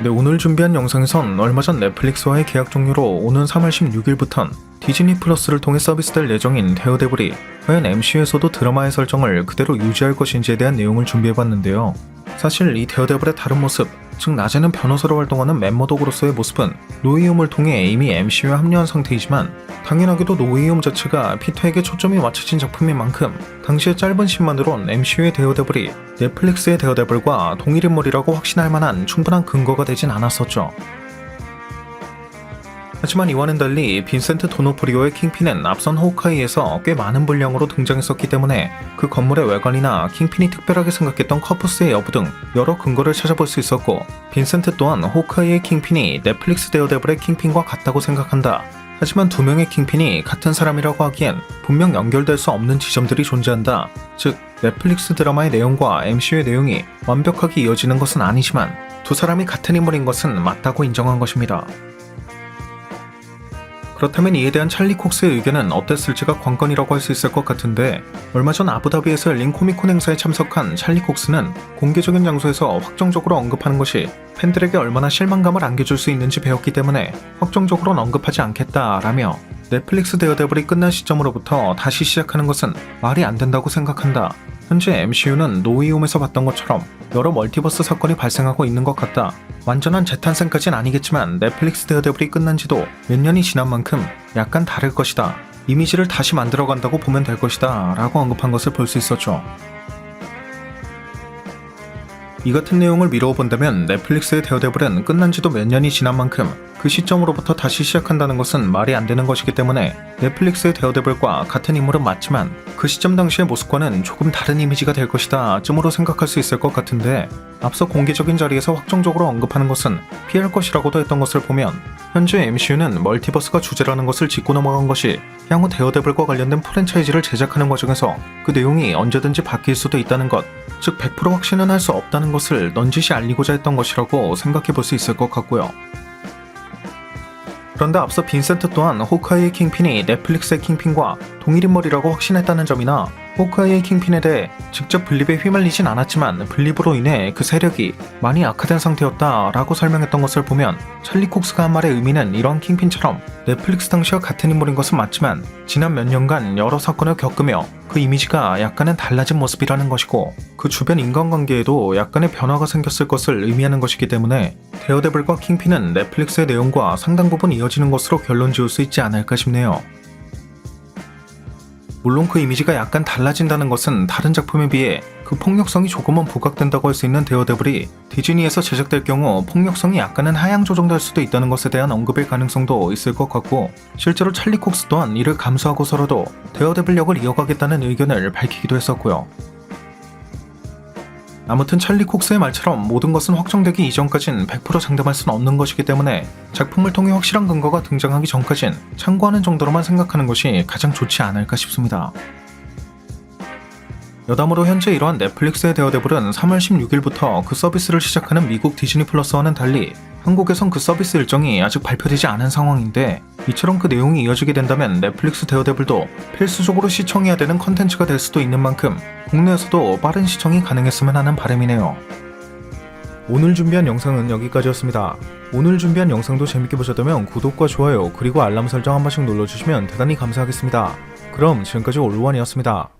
네, 오늘 준비한 영상에선 얼마 전 넷플릭스와의 계약 종료로 오는 3월 16일부턴 디즈니 플러스를 통해 서비스될 예정인 데어데블이 과연 MCU에서도 드라마의 설정을 그대로 유지할 것인지에 대한 내용을 준비해봤는데요. 사실 이 데어데블의 다른 모습, 즉 낮에는 변호사로 활동하는 맷머독으로서의 모습은 노웨이홈을 통해 이미 MCU에 합류한 상태이지만 당연하게도 노웨이홈 자체가 피터에게 초점이 맞춰진 작품인 만큼 당시의 짧은 씬만으론 MCU의 데어데블이 넷플릭스의 데어데블과 동일 인물이라고 확신할 만한 충분한 근거가 되진 않았었죠. 하지만 이와는 달리 빈센트 도노프리오의 킹핀은 앞선 호크아이에서 꽤 많은 분량으로 등장했었기 때문에 그 건물의 외관이나 킹핀이 특별하게 생각했던 커프스의 여부 등 여러 근거를 찾아볼 수 있었고, 빈센트 또한 호크아이의 킹핀이 넷플릭스 데어데블의 킹핀과 같다고 생각한다. 하지만 두 명의 킹핀이 같은 사람이라고 하기엔 분명 연결될 수 없는 지점들이 존재한다. 즉, 넷플릭스 드라마의 내용과 MCU의 내용이 완벽하게 이어지는 것은 아니지만 두 사람이 같은 인물인 것은 맞다고 인정한 것입니다. 그렇다면 이에 대한 찰리 콕스의 의견은 어땠을지가 관건이라고 할 수 있을 것 같은데, 얼마 전 아부다비에서 열린 코미콘 행사에 참석한 찰리 콕스는 공개적인 장소에서 확정적으로 언급하는 것이 팬들에게 얼마나 실망감을 안겨줄 수 있는지 배웠기 때문에 확정적으로는 언급하지 않겠다라며 넷플릭스 데어데블이 끝난 시점으로부터 다시 시작하는 것은 말이 안 된다고 생각한다. 현재 MCU는 노웨이홈에서 봤던 것처럼 여러 멀티버스 사건이 발생하고 있는 것 같다. 완전한 재탄생까진 아니겠지만 넷플릭스 데어데블이 끝난 지도 몇 년이 지난 만큼 약간 다를 것이다. 이미지를 다시 만들어간다고 보면 될 것이다 라고 언급한 것을 볼 수 있었죠. 이 같은 내용을 미루어 본다면 넷플릭스의 데어데블은 끝난 지도 몇 년이 지난 만큼 그 시점으로부터 다시 시작한다는 것은 말이 안 되는 것이기 때문에 넷플릭스의 데어데블과 같은 인물은 맞지만 그 시점 당시의 모습과는 조금 다른 이미지가 될 것이다 쯤으로 생각할 수 있을 것 같은데, 앞서 공개적인 자리에서 확정적으로 언급하는 것은 피할 것이라고도 했던 것을 보면 현재 MCU는 멀티버스가 주제라는 것을 짚고 넘어간 것이 향후 데어데블과 관련된 프랜차이즈를 제작하는 과정에서 그 내용이 언제든지 바뀔 수도 있다는 것, 즉 100% 확신은 할 수 없다는 것을 넌지시 알리고자 했던 것이라고 생각해 볼 수 있을 것 같고요. 그런데 앞서 빈센트 또한 호크아이의 킹핀이 넷플릭스의 킹핀과 동일 인물이라고 확신했다는 점이나 호크아이의 킹핀에 대해 직접 블립에 휘말리진 않았지만 블립으로 인해 그 세력이 많이 악화된 상태였다라고 설명했던 것을 보면 찰리 콕스가 한 말의 의미는 이러한 킹핀처럼 넷플릭스 당시와 같은 인물인 것은 맞지만 지난 몇 년간 여러 사건을 겪으며 그 이미지가 약간은 달라진 모습이라는 것이고, 그 주변 인간관계에도 약간의 변화가 생겼을 것을 의미하는 것이기 때문에 데어데블과 킹핀은 넷플릭스의 내용과 상당 부분 이어지는 것으로 결론 지을 수 있지 않을까 싶네요. 물론 그 이미지가 약간 달라진다는 것은 다른 작품에 비해 그 폭력성이 조금은 부각된다고 할 수 있는 데어데블이 디즈니에서 제작될 경우 폭력성이 약간은 하향 조정될 수도 있다는 것에 대한 언급일 가능성도 있을 것 같고, 실제로 찰리 콕스 또한 이를 감수하고서라도 데어데블 역을 이어가겠다는 의견을 밝히기도 했었고요. 아무튼 찰리 콕스의 말처럼 모든 것은 확정되기 이전까진 100% 장담할 수는 없는 것이기 때문에 작품을 통해 확실한 근거가 등장하기 전까진 참고하는 정도로만 생각하는 것이 가장 좋지 않을까 싶습니다. 여담으로 현재 이러한 넷플릭스의 데어데블은 3월 16일부터 그 서비스를 시작하는 미국 디즈니 플러스와는 달리 한국에선 그 서비스 일정이 아직 발표되지 않은 상황인데, 이처럼 그 내용이 이어지게 된다면 넷플릭스 데어데블도 필수적으로 시청해야 되는 컨텐츠가 될 수도 있는 만큼 국내에서도 빠른 시청이 가능했으면 하는 바람이네요. 오늘 준비한 영상은 여기까지였습니다. 오늘 준비한 영상도 재밌게 보셨다면 구독과 좋아요 그리고 알람 설정 한 번씩 눌러주시면 대단히 감사하겠습니다. 그럼 지금까지 올루원이었습니다.